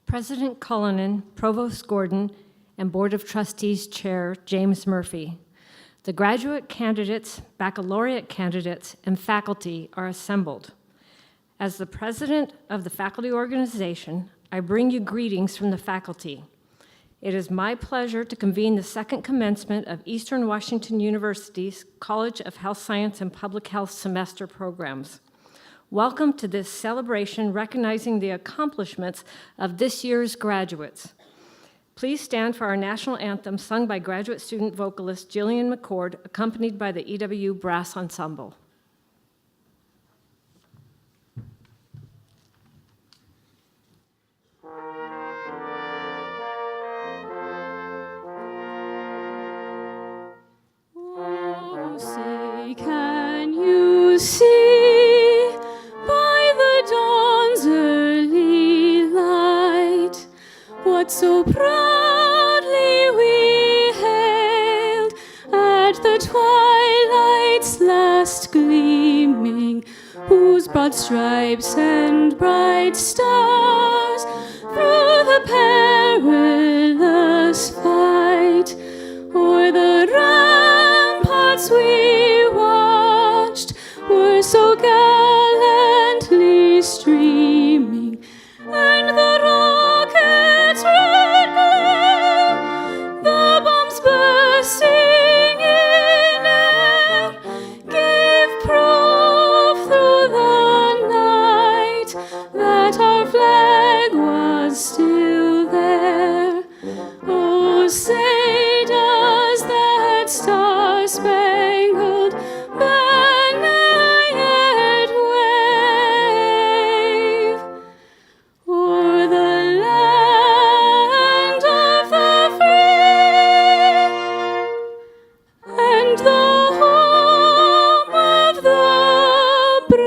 President Cullinan, Provost Gordon, and Board of Trustees Chair James Murphy. The graduate candidates, baccalaureate candidates, and faculty are assembled. As the president of the faculty organization, I bring you greetings from the faculty. It is my pleasure to convene the second commencement of Eastern Washington University's College of Health Science and Public Health semester programs. Welcome to this celebration recognizing the accomplishments of this year's graduates. Please stand for our national anthem sung by graduate student vocalist Jillian McCord, accompanied by the EWU Brass Ensemble. Oh, say, can you see? What so proudly we hailed at the twilight's last gleaming, whose broad stripes and bright stars through the perilous fight o'er the ramparts we watched were so gallantly streaming, and the rockets red glare, the bombs bursting in air, gave proof through the night that our flag was still there. Oh, say does that star-spangled banner yet wave o'er the land of the free and the home of the brave?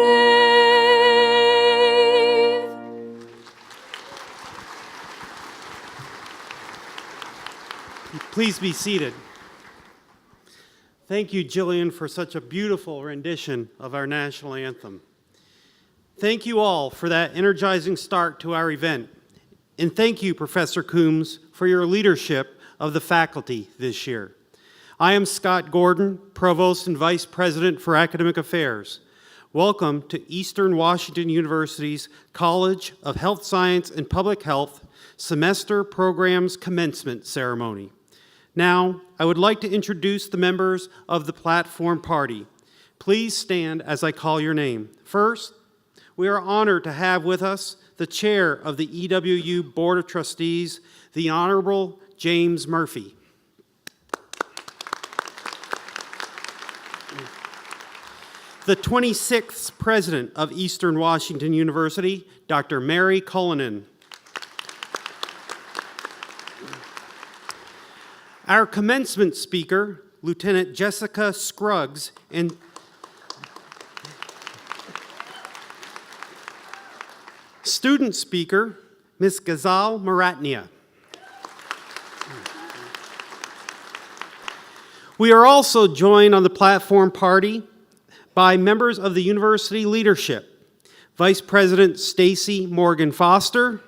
Please be seated. Thank you, Jillian, for such a beautiful rendition of our national anthem. Thank you all for that energizing start to our event. And thank you, Professor Coombs, for your leadership of the faculty this year. I am Scott Gordon, Provost and Vice President for Academic Affairs. Welcome to Eastern Washington University's College of Health Science and Public Health Semester Programs Commencement Ceremony. Now, I would like to introduce the members of the platform party. Please stand as I call your name. First, we are honored to have with us the chair of the EWU Board of Trustees, the Honorable James Murphy. The 26th president of Eastern Washington University, Dr. Mary Cullinan. Our commencement speaker, Lieutenant Jessica Scruggs, and student speaker, Ms. Ghazal Maratnia. We are also joined on the platform party by members of the university leadership, Vice President Stacy Morgan Foster,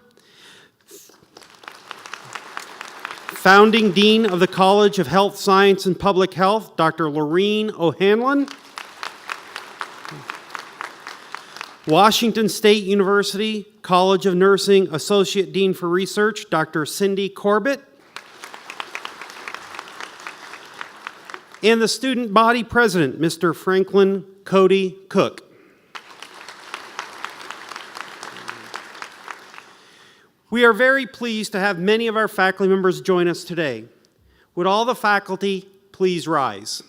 Founding Dean of the College of Health Science and Public Health, Dr. Lorene O'Hanlon, Washington State University College of Nursing Associate Dean for Research, Dr. Cindy Corbett, and the student body president, Mr. Franklin Cody Cook. We are very pleased to have many of our faculty members join us today. Would all the faculty please rise?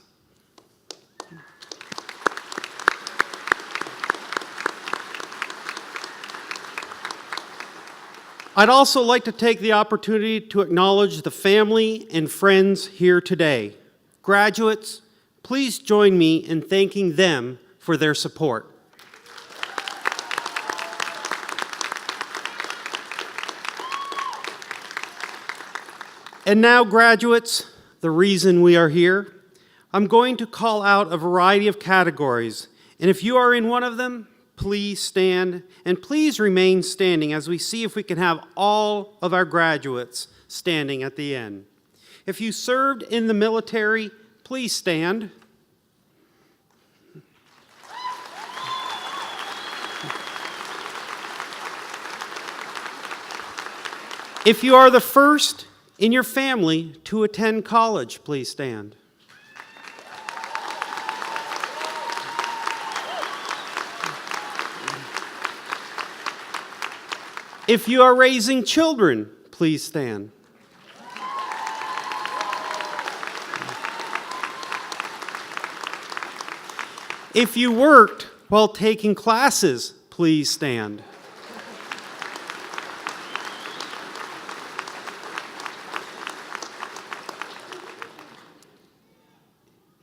I'd also like to take the opportunity to acknowledge the family and friends here today. Graduates, please join me in thanking them for their support. And now, graduates, the reason we are here. I'm going to call out a variety of categories, and if you are in one of them, please stand, and please remain standing as we see if we can have all of our graduates standing at the end. If you served in the military, please stand. If you are the first in your family to attend college, please stand. If you are raising children, please stand. If you worked while taking classes, please stand.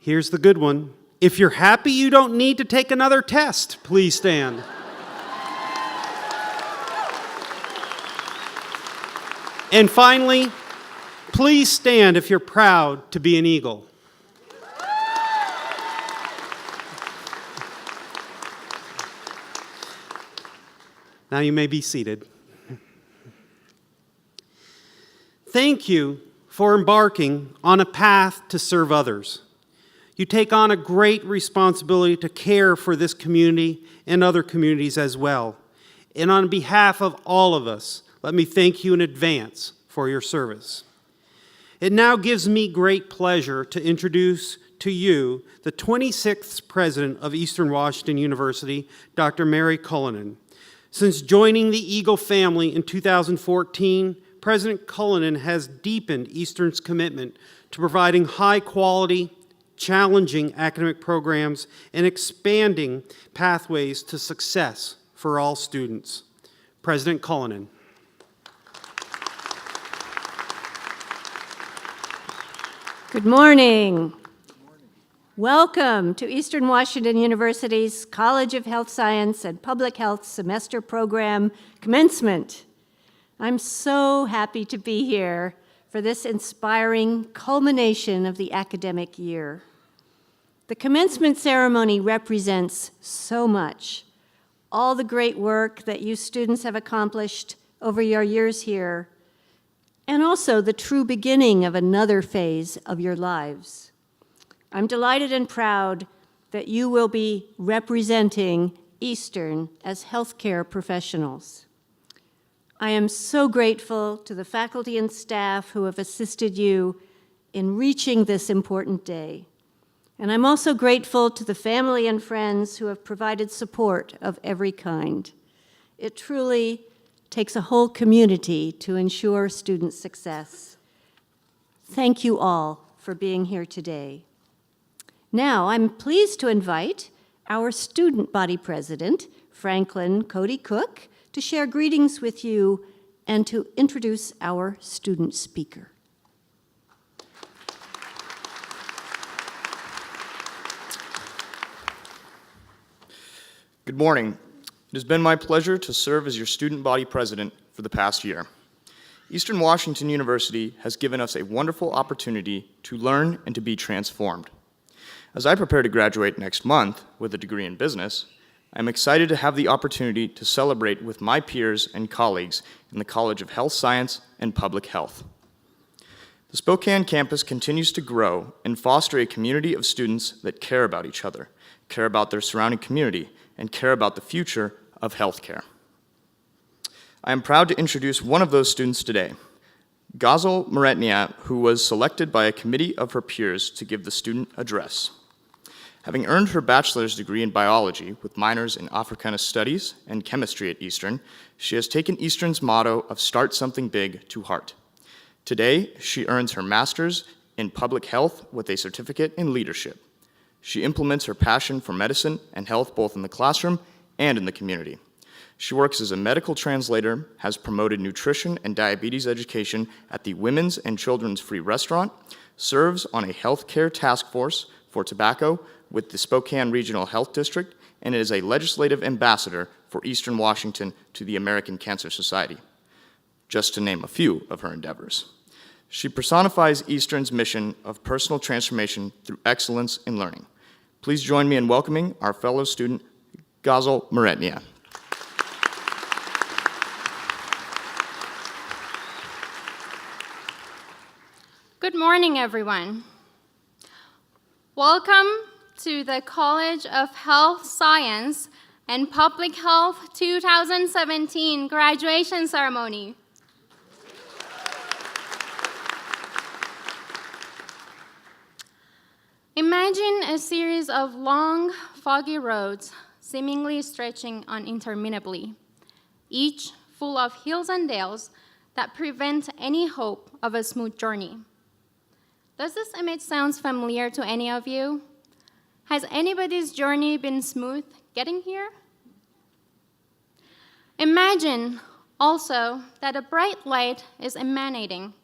Here's the good one. If you're happy you don't need to take another test, please stand. And finally, please stand if you're proud to be an Eagle. Now you may be seated. Thank you for embarking on a path to serve others. You take on a great responsibility to care for this community and other communities as well. And on behalf of all of us, let me thank you in advance for your service. It now gives me great pleasure to introduce to you the 26th president of Eastern Washington University, Dr. Mary Cullinan. Since joining the Eagle family in 2014, President Cullinan has deepened Eastern's commitment to providing high-quality, challenging academic programs and expanding pathways to success for all students. President Cullinan. Good morning. Welcome to Eastern Washington University's College of Health Science and Public Health Semester Program Commencement. I'm so happy to be here for this inspiring culmination of the academic year. The commencement ceremony represents so much. All the great work that you students have accomplished over your years here, and also the true beginning of another phase of your lives. I'm delighted and proud that you will be representing Eastern as healthcare professionals. I am so grateful to the faculty and staff who have assisted you in reaching this important day. And I'm also grateful to the family and friends who have provided support of every kind. It truly takes a whole community to ensure student success. Thank you all for being here today. Now, I'm pleased to invite our student body president, Franklin Cody Cook, to share greetings with you and to introduce our student speaker. Good morning. It has been my pleasure to serve as your student body president for the past year. Eastern Washington University has given us a wonderful opportunity to learn and to be transformed. As I prepare to graduate next month with a degree in business, I'm excited to have the opportunity to celebrate with my peers and colleagues in the College of Health Science and Public Health. The Spokane campus continues to grow and foster a community of students that care about each other, care about their surrounding community, and care about the future of healthcare. I am proud to introduce one of those students today, Gazel Maretnia, who was selected by a committee of her peers to give the student address. Having earned her bachelor's degree in biology with minors in Africana Studies and chemistry at Eastern, she has taken Eastern's motto of start something big to heart. Today, she earns her master's in public health with a certificate in leadership. She implements her passion for medicine and health both in the classroom and in the community. She works as a medical translator, has promoted nutrition and diabetes education at the Women's and Children's Free Restaurant, serves on a healthcare task force for tobacco with the Spokane Regional Health District, and is a legislative ambassador for Eastern Washington to the American Cancer Society, just to name a few of her endeavors. She personifies Eastern's mission of personal transformation through excellence in learning. Please join me in welcoming our fellow student, Gazel Meretnia. Good morning, everyone. Welcome to the College of Health Science and Public Health 2017 graduation ceremony. Imagine a series of long, foggy roads seemingly stretching uninterminably, each full of hills and dales that prevent any hope of a smooth journey. Does this image sound familiar to any of you? Has anybody's journey been smooth getting here? Imagine also that a bright light is emanating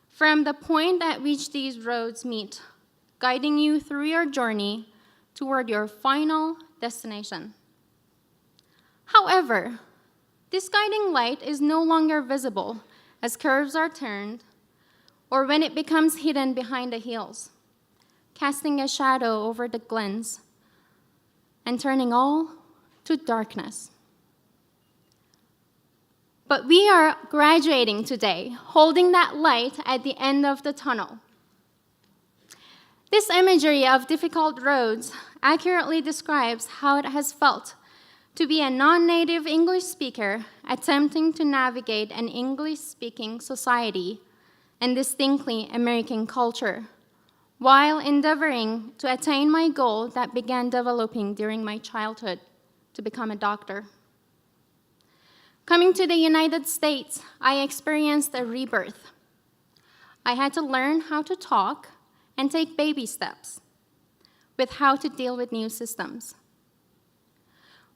from the point at which these roads meet, guiding you through your journey toward your final destination. However, this guiding light is no longer visible as curves are turned or when it becomes hidden behind the hills, casting a shadow over the glens and turning all to darkness. But we are graduating today, holding that light at the end of the tunnel. This imagery of difficult roads accurately describes how it has felt to be a non-native English speaker attempting to navigate an English-speaking society and distinctly American culture, while endeavoring to attain my goal that began developing during my childhood, to become a doctor. Coming to the United States, I experienced a rebirth. I had to learn how to talk and take baby steps with how to deal with new systems.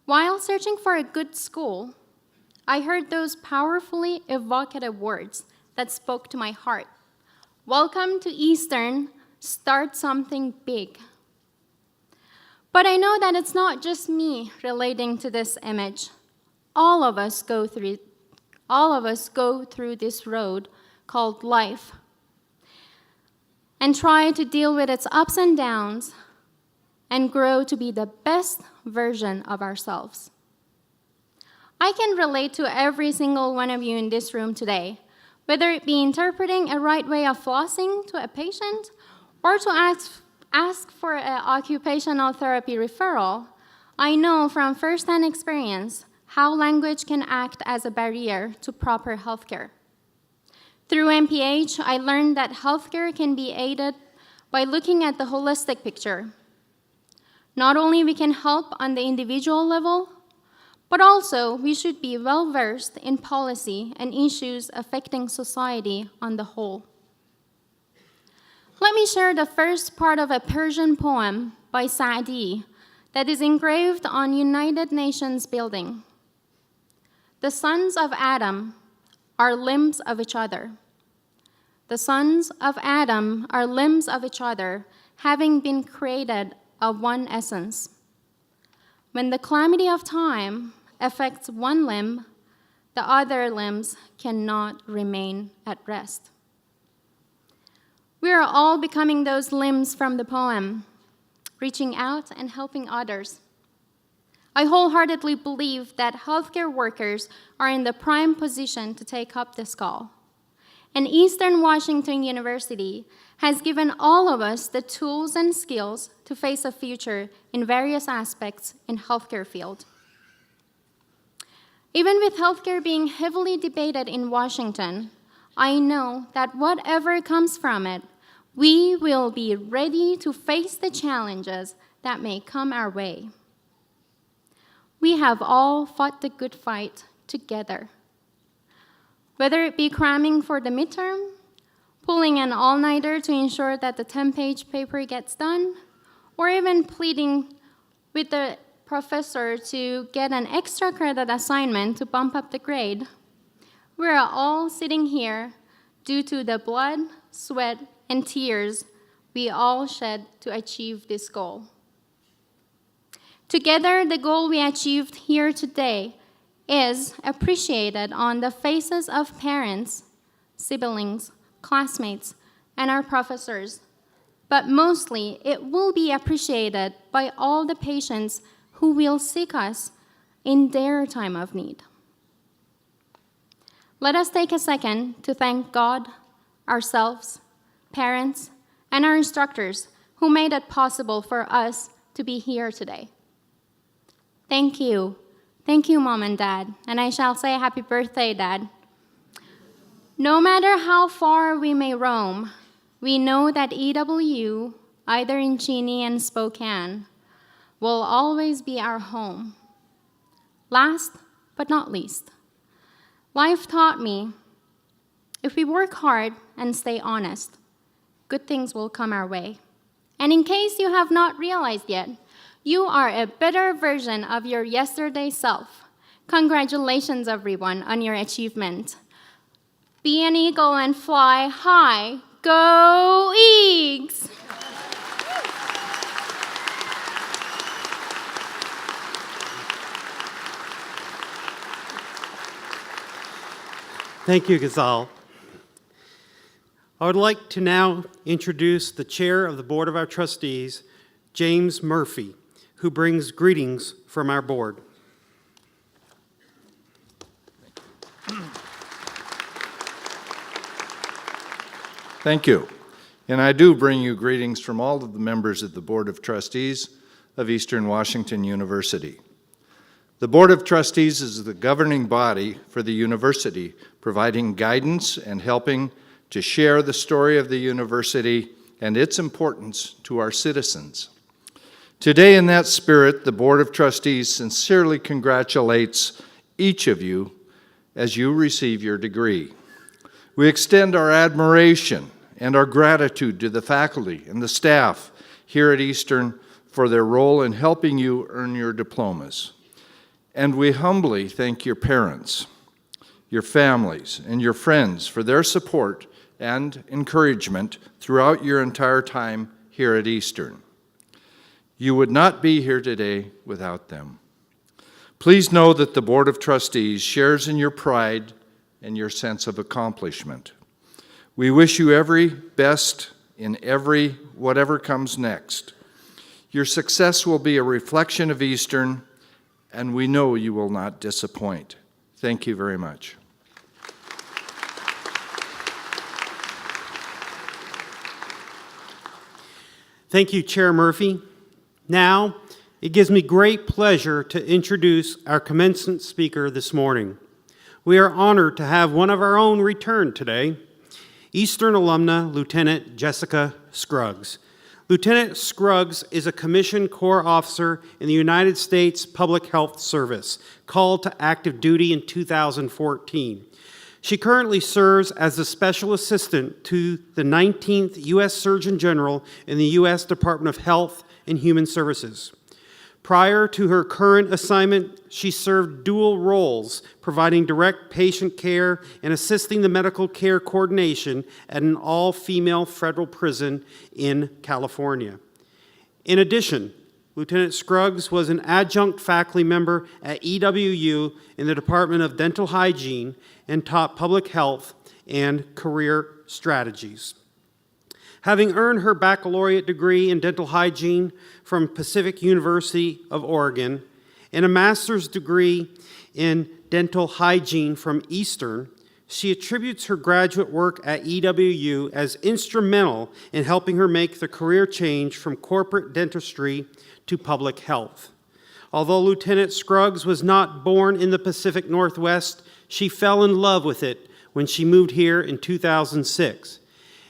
While searching for a good school, I heard those powerfully evocative words that spoke to my heart. Welcome to Eastern, start something big. But I know that it's not just me relating to this image. All of us go through this road called life and try to deal with its ups and downs and grow to be the best version of ourselves. I can relate to every single one of you in this room today, whether it be interpreting a right way of flossing to a patient or to ask for an occupational therapy referral. I know from firsthand experience how language can act as a barrier to proper healthcare. Through MPH, I learned that healthcare can be aided by looking at the holistic picture. Not only we can help on the individual level, but also we should be well-versed in policy and issues affecting society on the whole. Let me share the first part of a Persian poem by Saadi that is engraved on United Nations building. The sons of Adam are limbs of each other. The sons of Adam are limbs of each other, having been created of one essence. When the calamity of time affects one limb, the other limbs cannot remain at rest. We are all becoming those limbs from the poem, reaching out and helping others. I wholeheartedly believe that healthcare workers are in the prime position to take up this call. And Eastern Washington University has given all of us the tools and skills to face a future in various aspects in healthcare field. Even with healthcare being heavily debated in Washington, I know that whatever comes from it, we will be ready to face the challenges that may come our way. We have all fought the good fight together. Whether it be cramming for the midterm, pulling an all-nighter to ensure that the 10-page paper gets done, or even pleading with the professor to get an extra credit assignment to bump up the grade. We are all sitting here due to the blood, sweat, and tears we all shed to achieve this goal. Together, the goal we achieved here today is appreciated on the faces of parents, siblings, classmates, and our professors. But mostly, it will be appreciated by all the patients who will seek us in their time of need. Let us take a second to thank God, ourselves, parents, and our instructors who made it possible for us to be here today. Thank you. Thank you, Mom and Dad. And I shall say happy birthday, Dad. No matter how far we may roam, we know that EWU, either in Cheney and Spokane, will always be our home. Last but not least, life taught me if we work hard and stay honest, good things will come our way. And in case you have not realized yet, you are a better version of your yesterday self. Congratulations, everyone, on your achievement. Be an eagle and fly high. Go Eags! Thank you, Ghazal. I would like to now introduce the chair of the Board of our Trustees, James Murphy, who brings greetings from our board. Thank you. And I do bring you greetings from all of the members of the Board of Trustees of Eastern Washington University. The Board of Trustees is the governing body for the university, providing guidance and helping to share the story of the university and its importance to our citizens. Today, in that spirit, the Board of Trustees sincerely congratulates each of you as you receive your degree. We extend our admiration and our gratitude to the faculty and the staff here at Eastern for their role in helping you earn your diplomas. And we humbly thank your parents, your families, and your friends for their support and encouragement throughout your entire time here at Eastern. You would not be here today without them. Please know that the Board of Trustees shares in your pride and your sense of accomplishment. We wish you every best in whatever comes next. Your success will be a reflection of Eastern, and we know you will not disappoint. Thank you very much. Thank you, Chair Murphy. Now, it gives me great pleasure to introduce our commencement speaker this morning. We are honored to have one of our own return today, Eastern alumna Lieutenant Jessica Scruggs. Lieutenant Scruggs is a commissioned Corps officer in the United States Public Health Service, called to active duty in 2014. She currently serves as the Special Assistant to the 19th U.S. Surgeon General in the U.S. Department of Health and Human Services. Prior to her current assignment, she served dual roles, providing direct patient care and assisting the medical care coordination at an all-female federal prison in California. In addition, Lieutenant Scruggs was an adjunct faculty member at EWU in the Department of Dental Hygiene and taught public health and career strategies. Having earned her baccalaureate degree in dental hygiene from Pacific University of Oregon and a master's degree in dental hygiene from Eastern, she attributes her graduate work at EWU as instrumental in helping her make the career change from corporate dentistry to public health. Although Lieutenant Scruggs was not born in the Pacific Northwest, she fell in love with it when she moved here in 2006.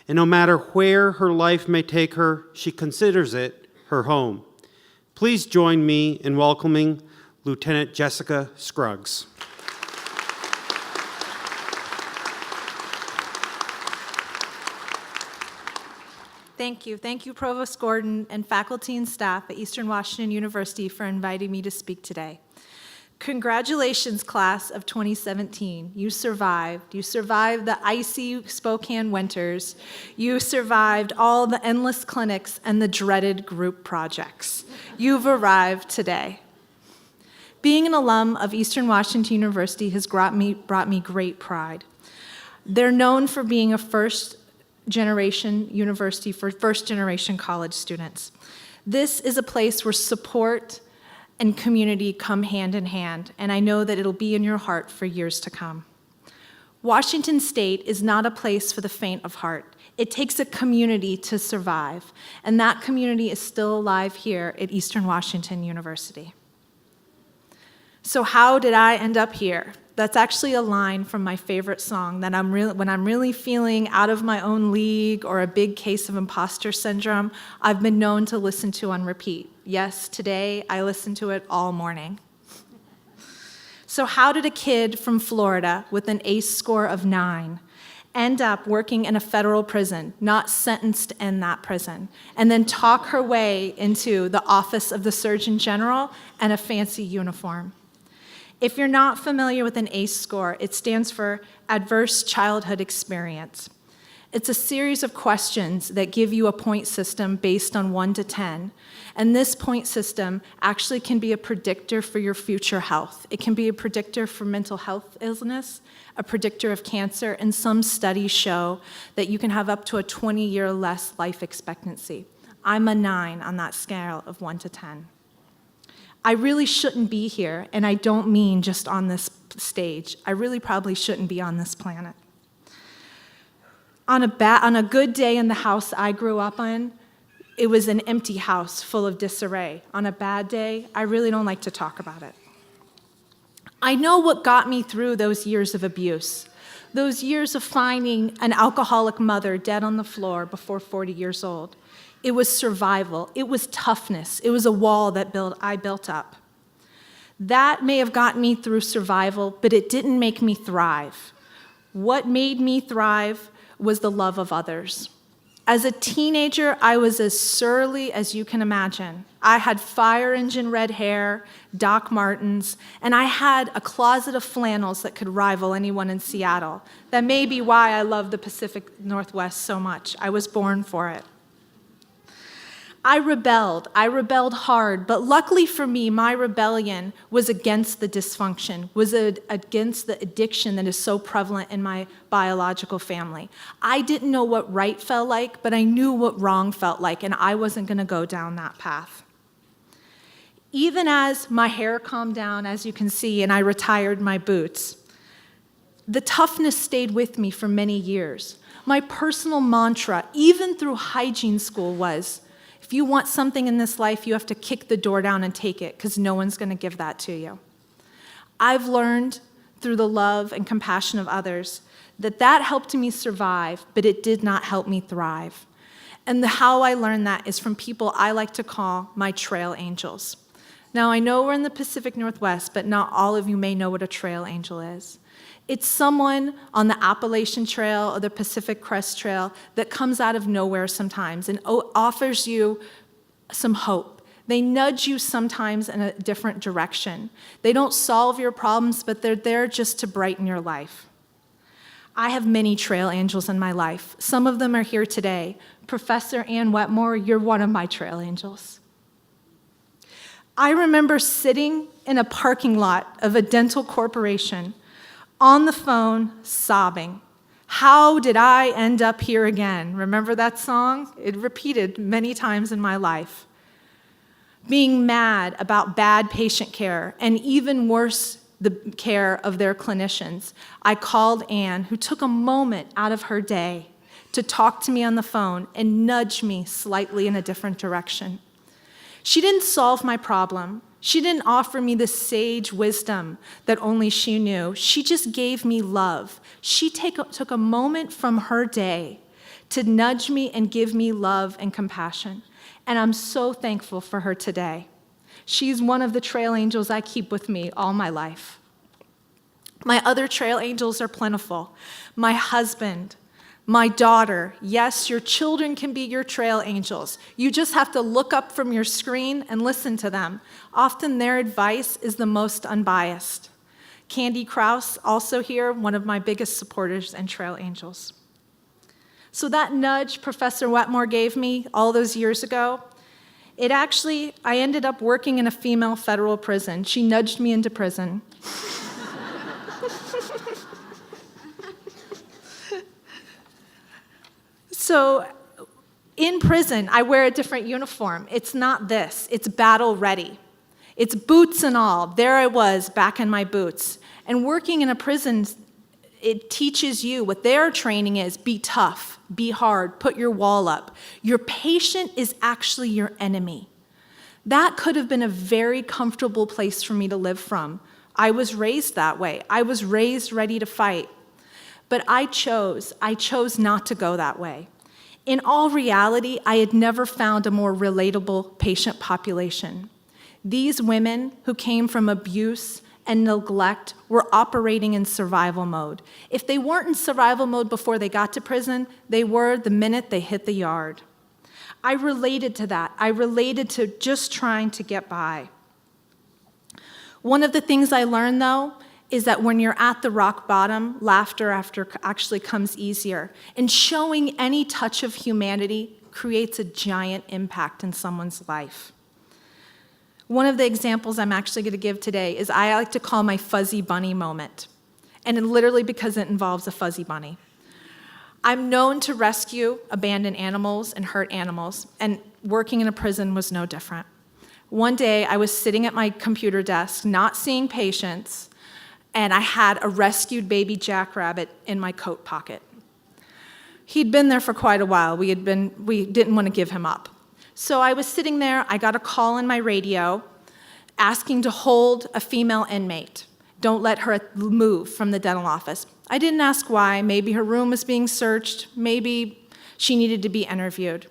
And no matter where her life may take her, she considers it her home. Please join me in welcoming Lieutenant Jessica Scruggs. thank you. Thank you, Provost Gordon and faculty and staff at Eastern Washington University for inviting me to speak today. Congratulations, class of 2017. You survived. You survived the icy Spokane winters. You survived all the endless clinics and the dreaded group projects. You've arrived today. Being an alum of Eastern Washington University has brought me great pride. They're known for being a first-generation university for first-generation college students. This is a place where support and community come hand in hand, and I know that it'll be in your heart for years to come. Washington State is not a place for the faint of heart. It takes a community to survive, and that community is still alive here at Eastern Washington University. So how did I end up here? That's actually a line from my favorite song that when I'm really feeling out of my own league or a big case of imposter syndrome, I've been known to listen to on repeat. Yes, today I listened to it all morning. So how did a kid from Florida with an ACE score of 9 end up working in a federal prison, not sentenced in that prison, and then talk her way into the office of the Surgeon General and a fancy uniform? If you're not familiar with an ACE score, it stands for Adverse Childhood Experience. It's a series of questions that give you a point system based on 1 to 10. And this point system actually can be a predictor for your future health. It can be a predictor for mental health illness, a predictor of cancer, and some studies show that you can have up to a 20-year less life expectancy. I'm a 9 on that scale of 1 to 10. I really shouldn't be here, and I don't mean just on this stage. I really probably shouldn't be on this planet. On a good day in the house I grew up in, it was an empty house full of disarray. On a bad day, I really don't like to talk about it. I know what got me through those years of abuse, those years of finding an alcoholic mother dead on the floor before 40 years old. It was survival. It was toughness. It was a wall that I built up. That may have gotten me through survival, but it didn't make me thrive. What made me thrive was the love of others. As a teenager, I was as surly as you can imagine. I had fire engine red hair, Doc Martens, and I had a closet of flannels that could rival anyone in Seattle. That may be why I love the Pacific Northwest so much. I was born for it. I rebelled hard, but luckily for me, my rebellion was against the dysfunction, was against the addiction that is so prevalent in my biological family. I didn't know what right felt like, but I knew what wrong felt like, and I wasn't gonna go down that path. Even as my hair calmed down, as you can see, and I retired my boots, the toughness stayed with me for many years. My personal mantra, even through hygiene school, was, if you want something in this life, you have to kick the door down and take it, because no one's going to give that to you. I've learned through the love and compassion of others that helped me survive, but it did not help me thrive. And how I learned that is from people I like to call my trail angels. Now, I know we're in the Pacific Northwest, but not all of you may know what a trail angel is. It's someone on the Appalachian Trail or the Pacific Crest Trail that comes out of nowhere sometimes and offers you some hope. They nudge you sometimes in a different direction. They don't solve your problems, but they're there just to brighten your life. I have many trail angels in my life. Some of them are here today. Professor Ann Wetmore, you're one of my trail angels. I remember sitting in a parking lot of a dental corporation on the phone, sobbing. How did I end up here again? Remember that song? It repeated many times in my life. Being mad about bad patient care, and even worse, the care of their clinicians. I called Ann, who took a moment out of her day to talk to me on the phone and nudge me slightly in a different direction. She didn't solve my problem. She didn't offer me the sage wisdom that only she knew. She just gave me love. She took a moment from her day to nudge me and give me love and compassion. And I'm so thankful for her today. She's one of the trail angels I keep with me all my life. My other trail angels are plentiful. My husband, My daughter, yes, your children can be your trail angels. You just have to look up from your screen and listen to them. Often their advice is the most unbiased. Candy Krause, also here, one of my biggest supporters and trail angels. So that nudge Professor Wetmore gave me all those years ago, I ended up working in a female federal prison. She nudged me into prison. So in prison, I wear a different uniform. It's not this, it's battle ready. It's boots and all. There I was, back in my boots. And working in a prison, it teaches you what their training is: be tough, be hard, put your wall up. Your patient is actually your enemy. That could have been a very comfortable place for me to live from. I was raised that way. I was raised ready to fight. But I chose not to go that way. In all reality, I had never found a more relatable patient population. These women who came from abuse and neglect were operating in survival mode. If they weren't in survival mode before they got to prison, they were the minute they hit the yard. I related to that. I related to just trying to get by. One of the things I learned, though, is that when you're at the rock bottom, laughter actually comes easier. And showing any touch of humanity creates a giant impact in someone's life. One of the examples I'm actually going to give today is I like to call my fuzzy bunny moment. And literally because it involves a fuzzy bunny. I'm known to rescue abandoned animals and hurt animals, and working in a prison was no different. One day, I was sitting at my computer desk, not seeing patients, and I had a rescued baby jackrabbit in my coat pocket. He'd been there for quite a while. We didn't want to give him up. So I was sitting there, I got a call on my radio asking to hold a female inmate. Don't let her move from the dental office. I didn't ask why. Maybe her room was being searched. Maybe she needed to be interviewed.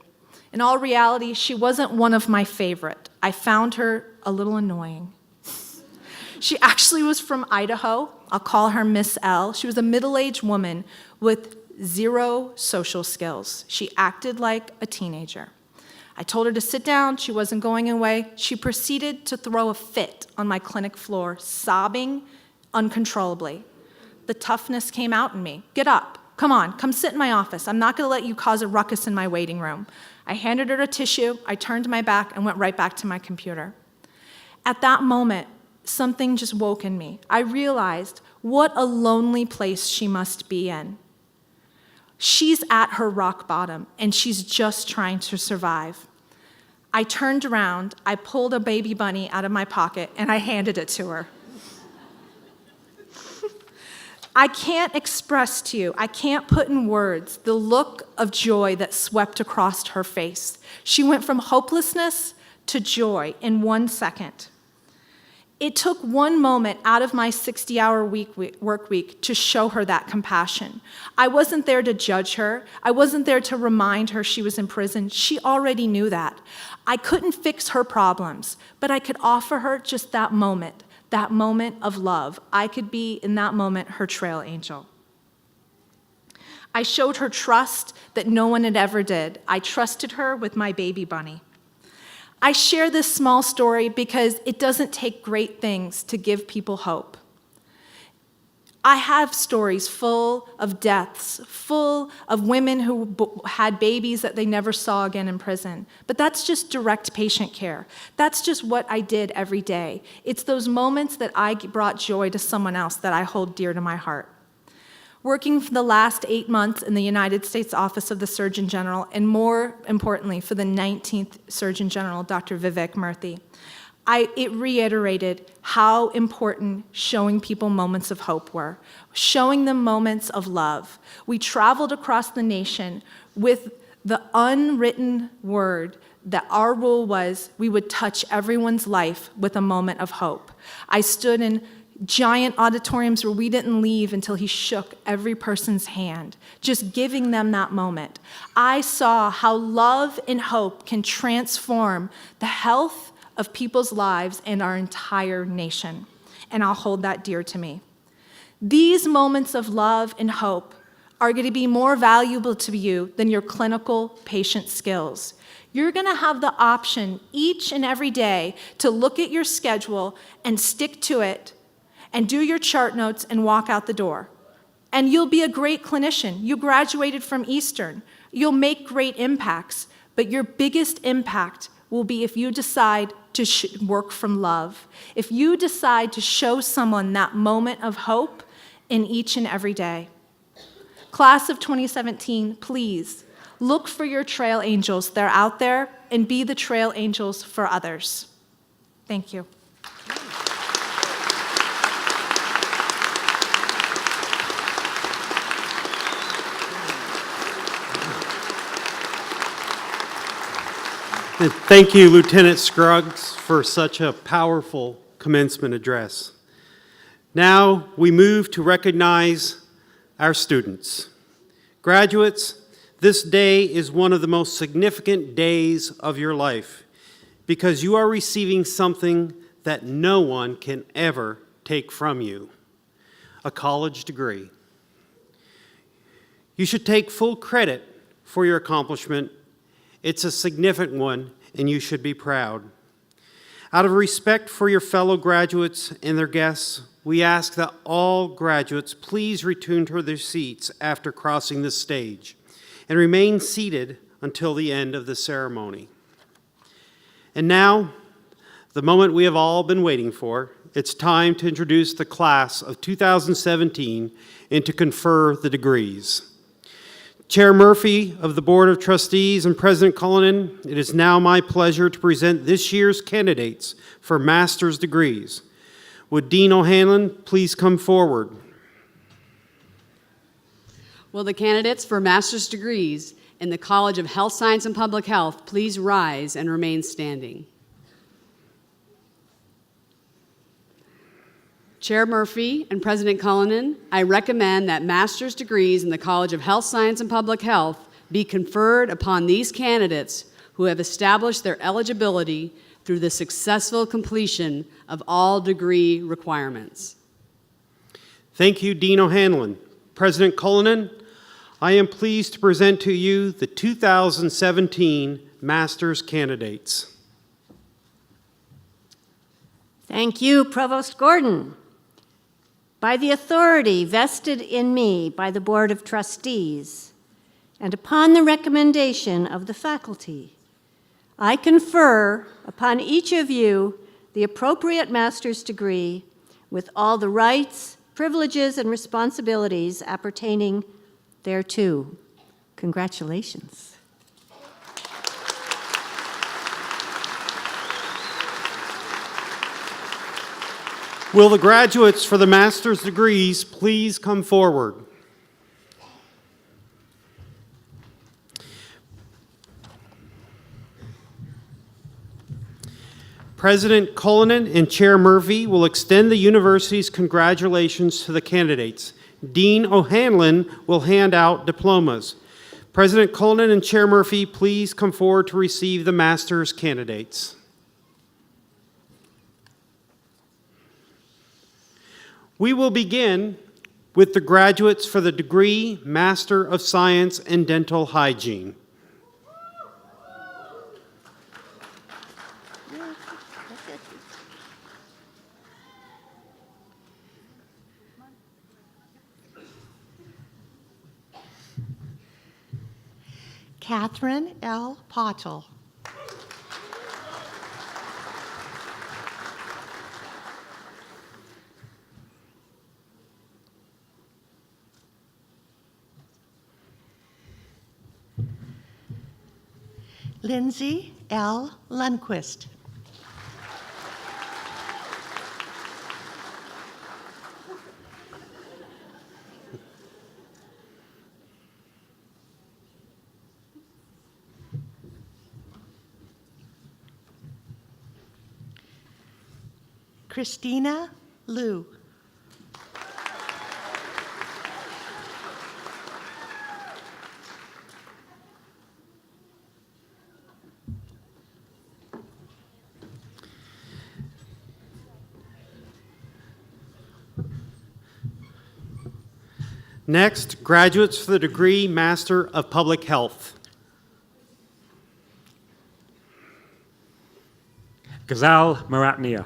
In all reality, she wasn't one of my favorite. I found her a little annoying. She actually was from Idaho. I'll call her Miss L. She was a middle-aged woman with zero social skills. She acted like a teenager. I told her to sit down. She wasn't going away. She proceeded to throw a fit on my clinic floor, sobbing uncontrollably. The toughness came out in me. Get up. Come on. Come sit in my office. I'm not going to let you cause a ruckus in my waiting room. I handed her a tissue. I turned my back and went right back to my computer. At that moment, something just woke in me. I realized what a lonely place she must be in. She's at her rock bottom, and she's just trying to survive. I turned around, I pulled a baby bunny out of my pocket, and I handed it to her. I can't express to you, I can't put in words the look of joy that swept across her face. She went from hopelessness to joy in 1 second. It took one moment out of my 60-hour work week to show her that compassion. I wasn't there to judge her. I wasn't there to remind her she was in prison. She already knew that. I couldn't fix her problems, but I could offer her just that moment of love. I could be, in that moment, her trail angel. I showed her trust that no one had ever did. I trusted her with my baby bunny. I share this small story because it doesn't take great things to give people hope. I have stories full of deaths, full of women who had babies that they never saw again in prison. But that's just direct patient care. That's just what I did every day. It's those moments that I brought joy to someone else that I hold dear to my heart. Working for the last 8 months in the United States Office of the Surgeon General, and more importantly, for the 19th Surgeon General, Dr. Vivek Murthy, it reiterated how important showing people moments of hope were, showing them moments of love. We traveled across the nation with the unwritten word that our rule was we would touch everyone's life with a moment of hope. I stood in giant auditoriums where we didn't leave until he shook every person's hand, just giving them that moment. I saw how love and hope can transform the health of people's lives and our entire nation, and I'll hold that dear to me. These moments of love and hope are going to be more valuable to you than your clinical patient skills. You're going to have the option each and every day to look at your schedule and stick to it and do your chart notes and walk out the door. And you'll be a great clinician. You graduated from Eastern. You'll make great impacts, but your biggest impact will be if you decide to work from love, if you decide to show someone that moment of hope in each and every day. Class of 2017, please look for your trail angels. They're out there, and be the trail angels for others. Thank you. And thank you, Lieutenant Scruggs, for such a powerful commencement address. Now we move to recognize our students. Graduates, this day is one of the most significant days of your life because you are receiving something that no one can ever take from you, a college degree. You should take full credit for your accomplishment. It's a significant one, and you should be proud. Out of respect for your fellow graduates and their guests, we ask that all graduates please return to their seats after crossing the stage and remain seated until the end of the ceremony. And now, the moment we have all been waiting for, it's time to introduce the class of 2017 and to confer the degrees. Chair Murphy of the Board of Trustees and President Cullinan, it is now my pleasure to present this year's candidates for master's degrees. Would Dean O'Hanlon please come forward? Will the candidates for master's degrees in the College of Health Science and Public Health please rise and remain standing? Chair Murphy and President Cullinan, I recommend that master's degrees in the College of Health Science and Public Health be conferred upon these candidates who have established their eligibility through the successful completion of all degree requirements. Thank you, Dean O'Hanlon. President Cullinan, I am pleased to present to you the 2017 master's candidates. Thank you, Provost Gordon. By the authority vested in me by the Board of Trustees, and upon the recommendation of the faculty, I confer upon each of you the appropriate master's degree with all the rights, privileges, and responsibilities appertaining thereto. Congratulations. Will the graduates for the master's degrees please come forward? President Cullinan and Chair Murphy will extend the university's congratulations to the candidates. Dean O'Hanlon will hand out diplomas. President Cullinan and Chair Murphy, please come forward to receive the master's candidates. We will begin with the graduates for the degree Master of Science in Dental Hygiene. Catherine L. Pottle. Lindsay L. Lundquist. Christina Liu. Next, graduates for the degree Master of Public Health. Ghazal Maratnia.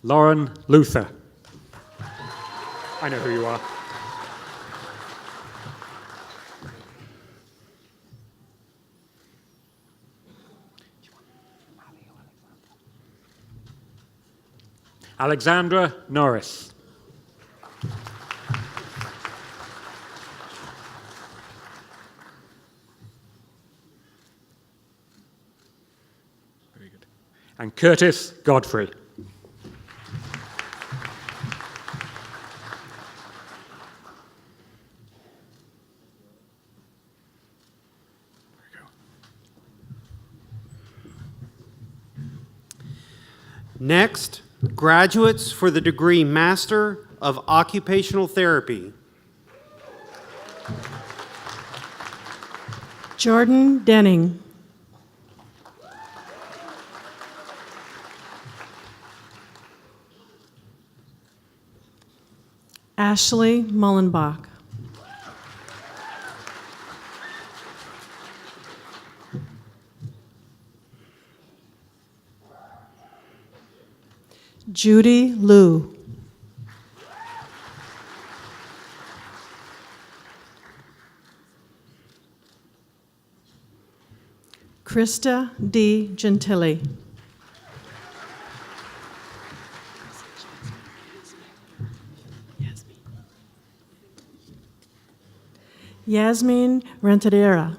Lauren Luther. I know who you are. Alexandra Norris. Very good. And Curtis Godfrey. Next, graduates for the degree Master of Occupational Therapy. Jordan Denning. Ashley Mullenbach. Judy Liu. Krista D. Gentili. Yasmin Renteria.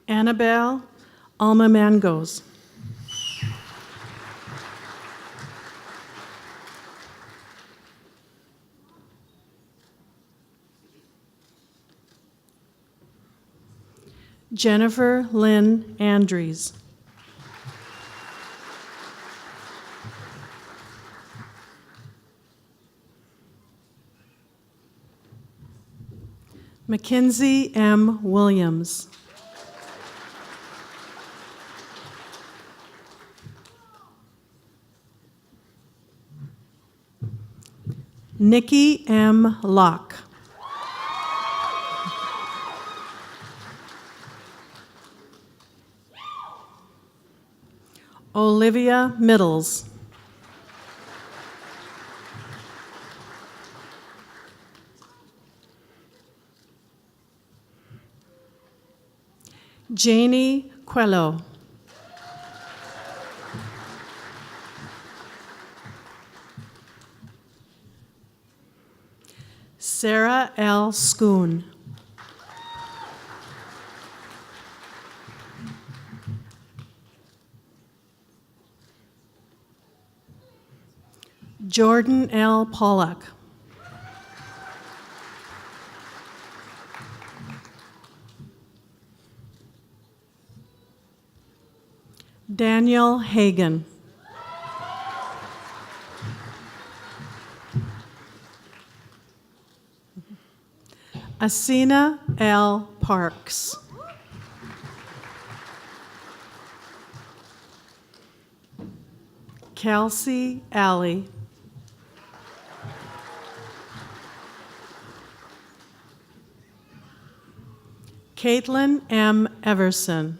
Annabelle Alma Mangos. Jennifer Lynn Andrews. Mackenzie M. Williams. Nikki M. Locke. Olivia Middles. Janie Quello. Sarah L. Schoon. Jordan L. Pollack. Daniel Hagan. Asina L. Parks. Kelsey Alley. Caitlin M. Everson.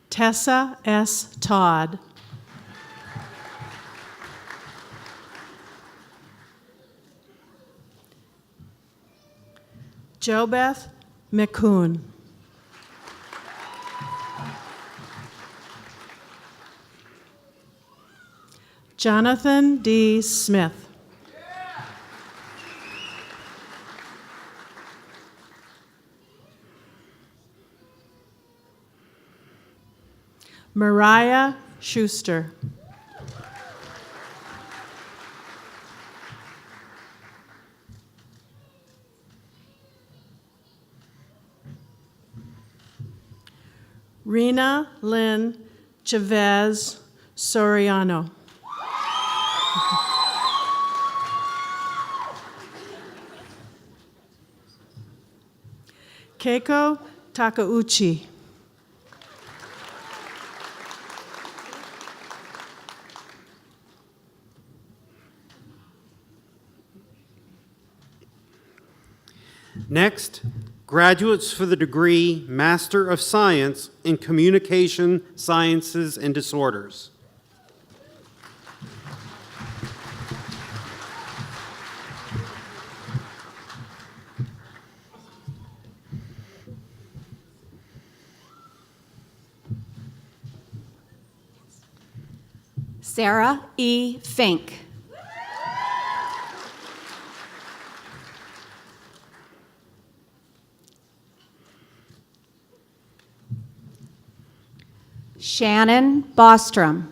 Tessa S. Todd. JoBeth McCoon. Jonathan D. Smith. Mariah Schuster. Rena Lynn Chavez Soriano. Keiko Takauchi. Next, graduates for the degree Master of Science in Communication Sciences and Disorders. Sarah E. Fink. Shannon Bostrom.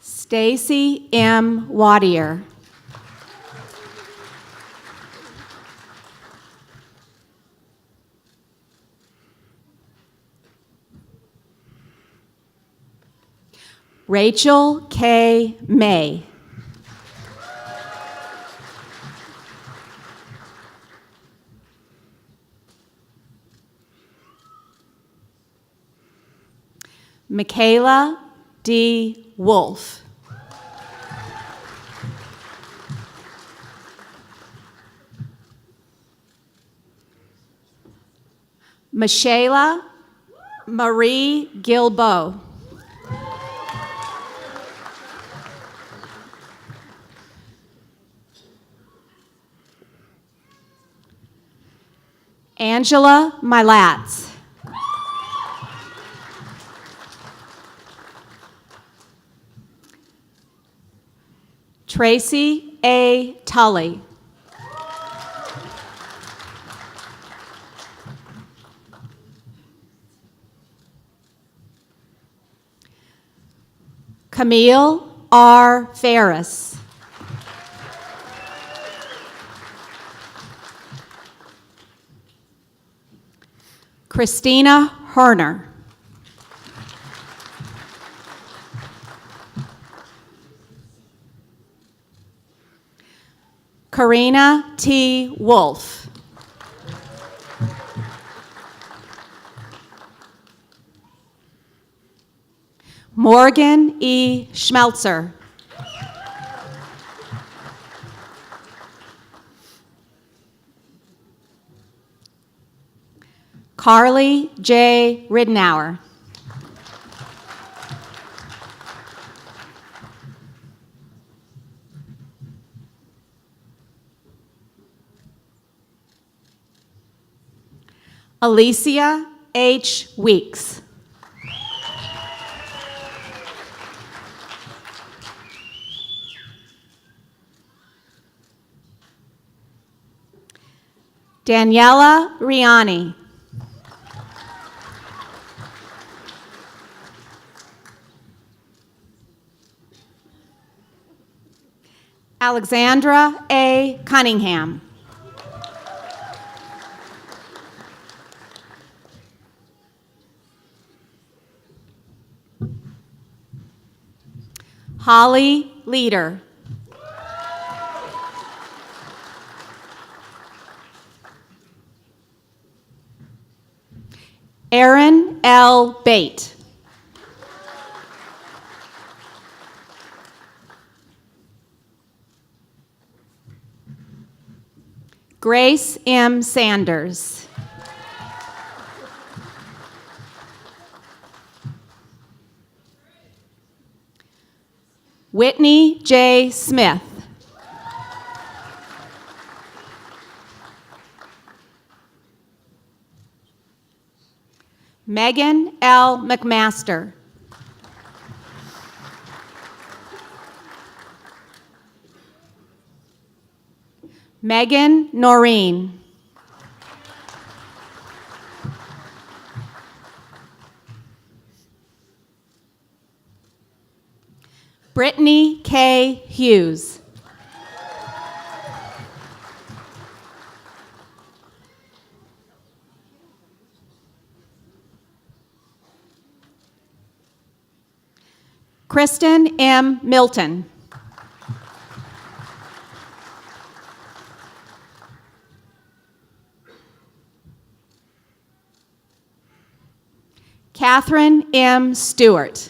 Stacy M. Wadier. Rachel K. May. Michaela D. Wolf. Michaela Marie Gilbo. Angela Milatz. Tracy A. Tully. Camille R. Ferris. Christina Herner. Karina T. Wolf. Morgan E. Schmelzer. Carly J. Ridenour. Alicia H. Weeks. Daniela Riani. Alexandra A. Cunningham. Holly Leader. Aaron L. Bate. Grace M. Sanders. Whitney J. Smith. Megan L. McMaster. Megan Noreen. Brittany K. Hughes. Kristen M. Milton. Catherine M. Stewart.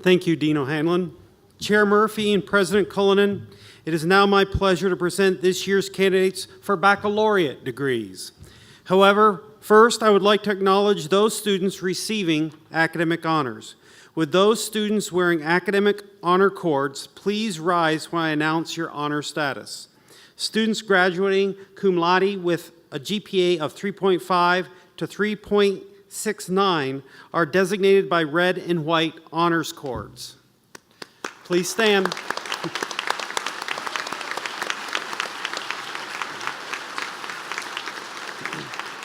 Thank you, Dean O'Hanlon. Chair Murphy and President Cullinan, it is now my pleasure to present this year's candidates for baccalaureate degrees. However, first I would like to acknowledge those students receiving academic honors. Would those students wearing academic honor cords please rise when I announce your honor status? Students graduating cum laude with a GPA of 3.5 to 3.69 are designated by red and white honors cords. Please stand.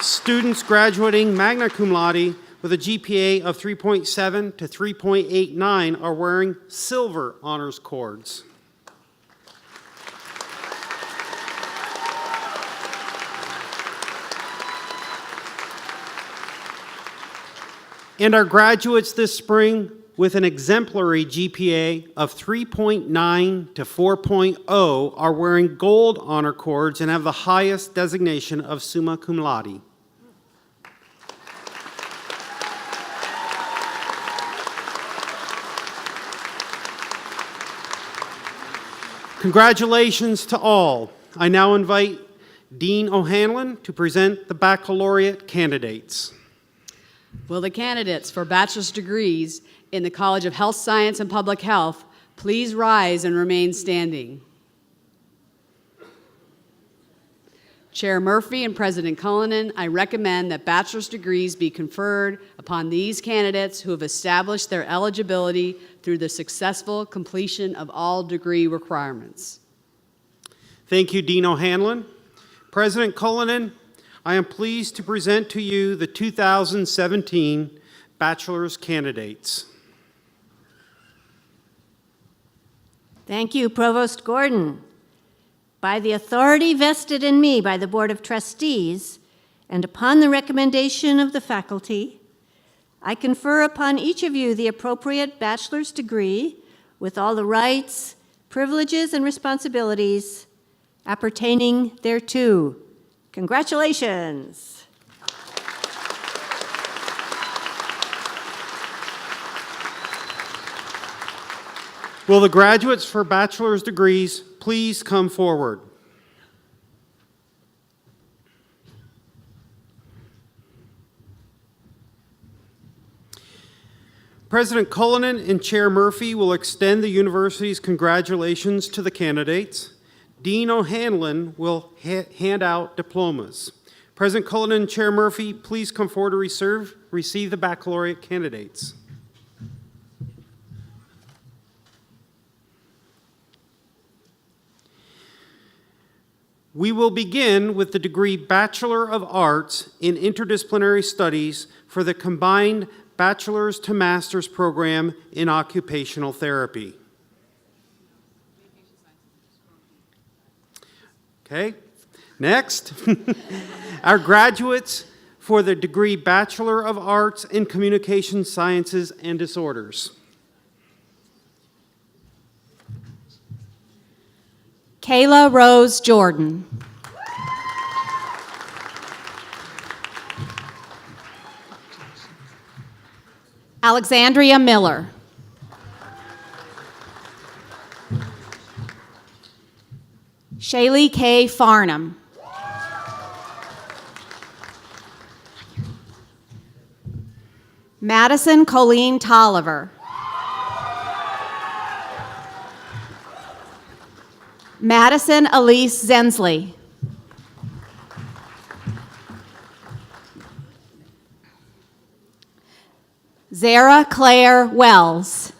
Students graduating magna cum laude with a GPA of 3.7 to 3.89 are wearing silver honors cords. And our graduates this spring with an exemplary GPA of 3.9 to 4.0 are wearing gold honor cords and have the highest designation of summa cum laude. Congratulations to all. I now invite Dean O'Hanlon to present the baccalaureate candidates. Will the candidates for bachelor's degrees in the College of Health Science and Public Health please rise and remain standing? Chair Murphy and President Cullinan, I recommend that bachelor's degrees be conferred upon these candidates who have established their eligibility through the successful completion of all degree requirements. Thank you, Dean O'Hanlon. President Cullinan, I am pleased to present to you the 2017 bachelor's candidates. Thank you, Provost Gordon. By the authority vested in me by the Board of Trustees, and upon the recommendation of the faculty, I confer upon each of you the appropriate bachelor's degree with all the rights, privileges, and responsibilities appertaining thereto. Congratulations. Will the graduates for bachelor's degrees please come forward? President Cullinan and Chair Murphy will extend the university's congratulations to the candidates. Dean O'Hanlon will hand out diplomas. President Cullinan and Chair Murphy, please come forward to receive the baccalaureate candidates. We will begin with the degree Bachelor of Arts in Interdisciplinary Studies for the combined Bachelor's to Master's program in Occupational Therapy. Okay, next, our graduates for the degree Bachelor of Arts in Communication Sciences and Disorders. Kayla Rose Jordan. Alexandria Miller. Shaylee K. Farnham. Madison Colleen Tolliver. Madison Elise Zensley. Zara Claire Wells.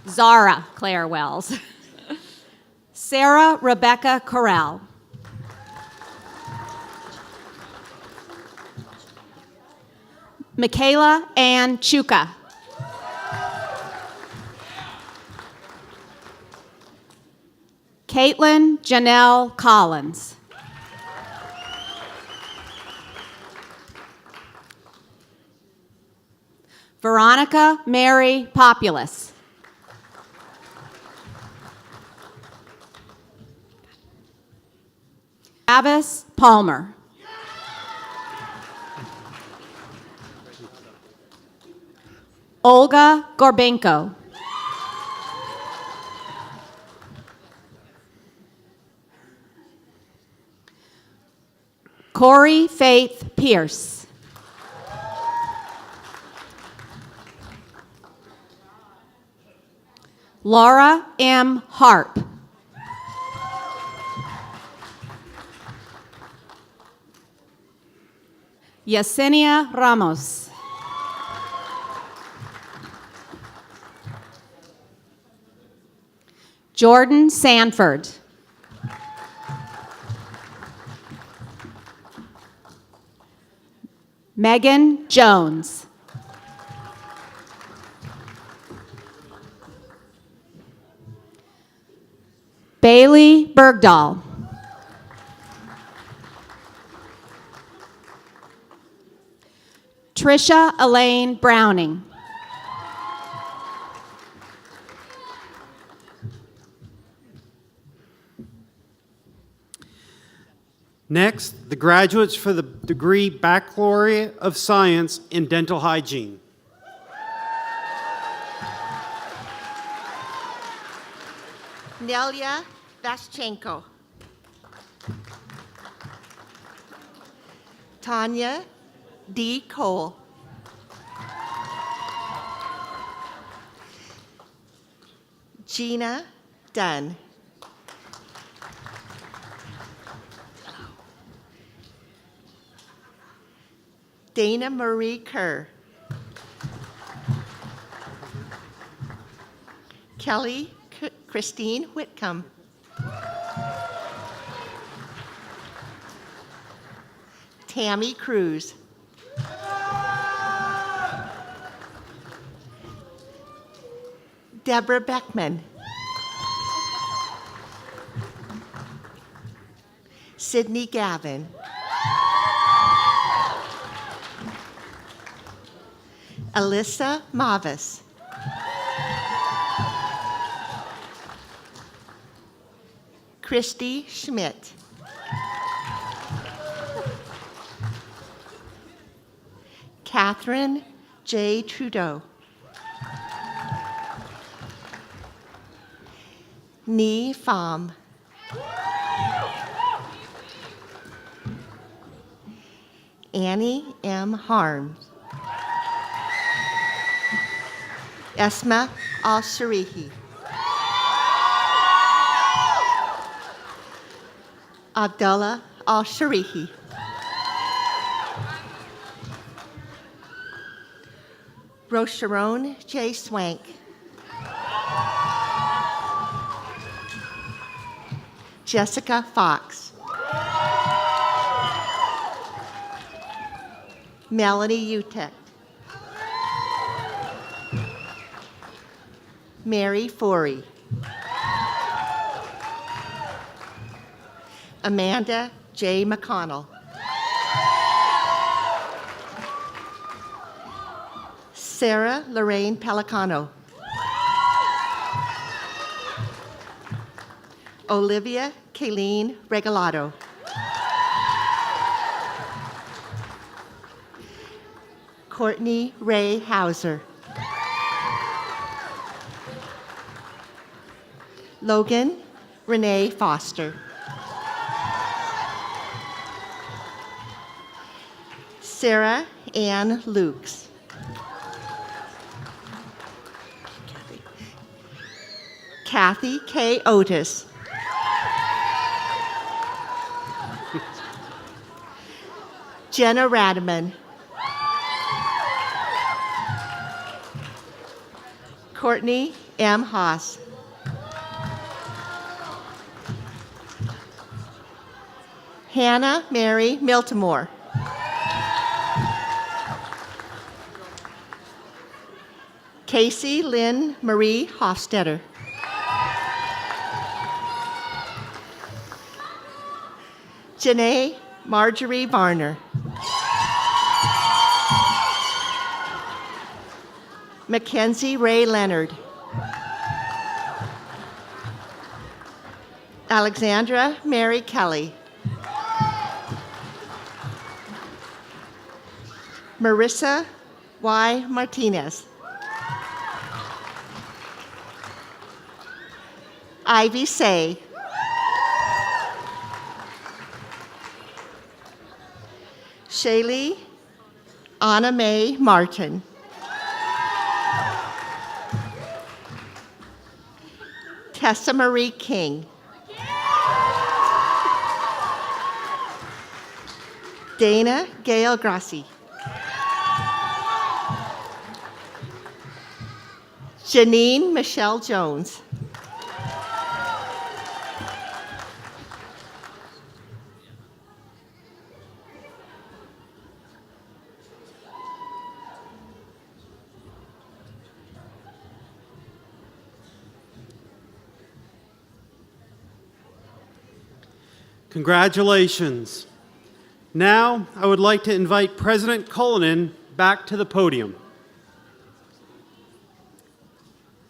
Zara Claire Wells. Sarah Rebecca Corral. Michaela Ann Chuka. Caitlin Janelle Collins. Veronica Mary Populus. Travis Palmer. Olga Gorbenko. Corey Faith Pierce. Laura M. Harp. Yesenia Ramos. Jordan Sanford. Megan Jones. Bailey Bergdahl. Trisha Elaine Browning. Next, the graduates for the degree Bachelor of Science in Dental Hygiene. Nelia Vaschenko. Tanya D. Cole. Gina Dunn. Dana Marie Kerr. Kelly Christine Whitcomb. Tammy Cruz. Deborah Beckman. Sydney Gavin. Alyssa Mavis. Christy Schmidt. Catherine J. Trudeau. Ni Pham. Annie M. Harms. Esma Al-Sharihi. Abdullah Al-Sharihi. Rosharon J. Swank. Jessica Fox. Melanie Utek. Mary Forey. Amanda J. McConnell. Sarah Lorraine Pelicano. Olivia Kayleen Regalado. Courtney Ray Hauser. Logan Renee Foster. Sarah Ann Lukes. Kathy K. Otis. Jenna Radaman. Courtney M. Haas. Hannah Mary Miltimore. Casey Lynn Marie Hofstetter. Janae Marjorie Varner. Mackenzie Ray Leonard. Alexandra Mary Kelly. Marissa Y. Martinez. Ivy Say. Shaylee Anna Mae Martin. Tessa Marie King. Dana Gail Grassi. Janine Michelle Jones. Congratulations. Now, I would like to invite President Cullinan back to the podium.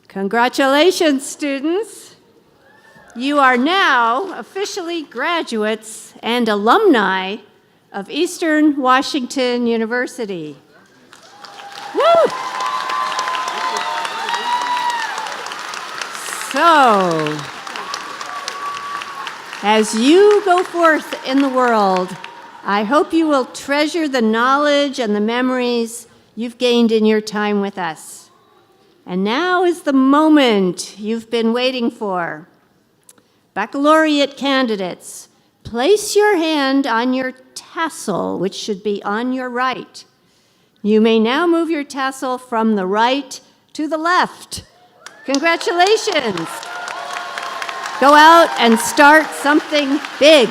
Congratulations, students. You are now officially graduates and alumni of Eastern Washington University. Woo! So, as you go forth in the world, I hope you will treasure the knowledge and the memories you've gained in your time with us. And now is the moment you've been waiting for. Baccalaureate candidates, place your hand on your tassel, which should be on your right. You may now move your tassel from the right to the left. Congratulations. Go out and start something big.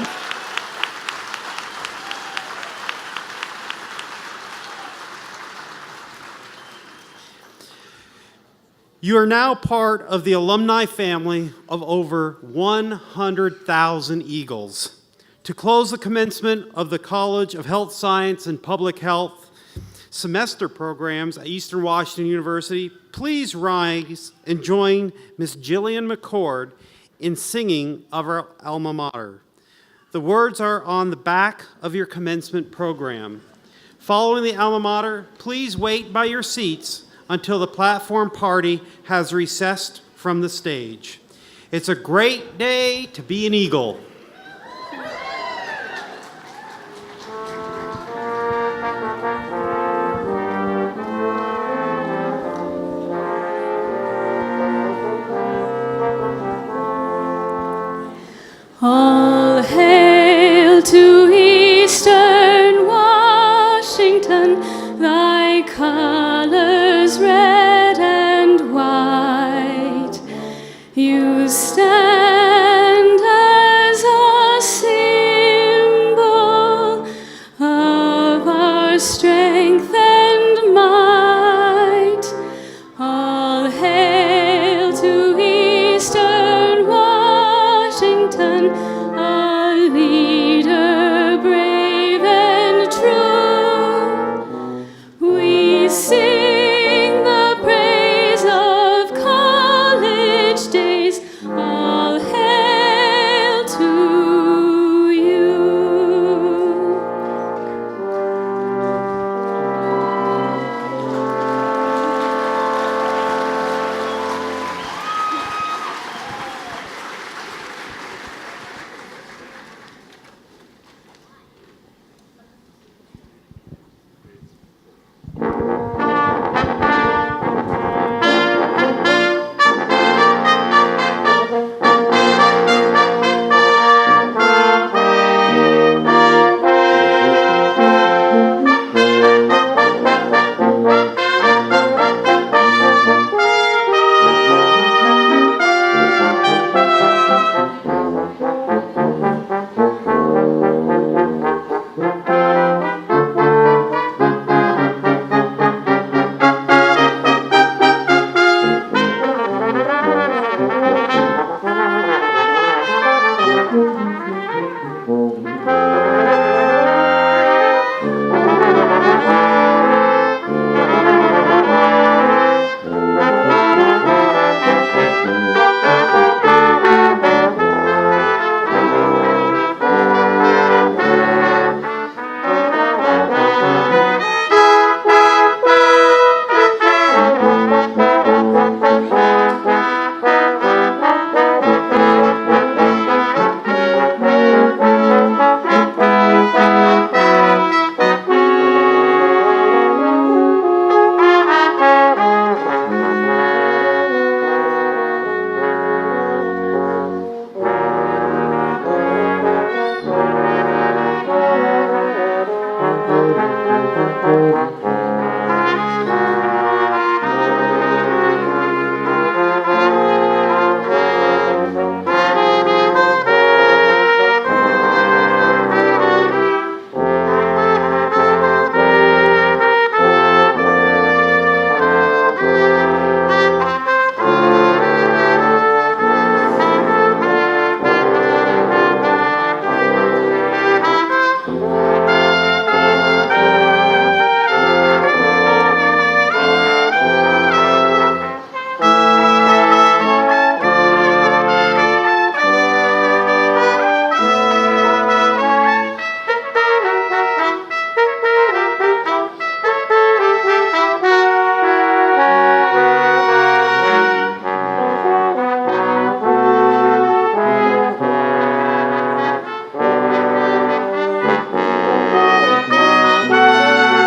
You are now part of the alumni family of over 100,000 Eagles. To close the commencement of the College of Health Science and Public Health semester programs at Eastern Washington University, please rise and join Ms. Jillian McCord in singing of our alma mater. The words are on the back of your commencement program. Following the alma mater, please wait by your seats until the platform party has recessed from the stage. It's a great day to be an Eagle.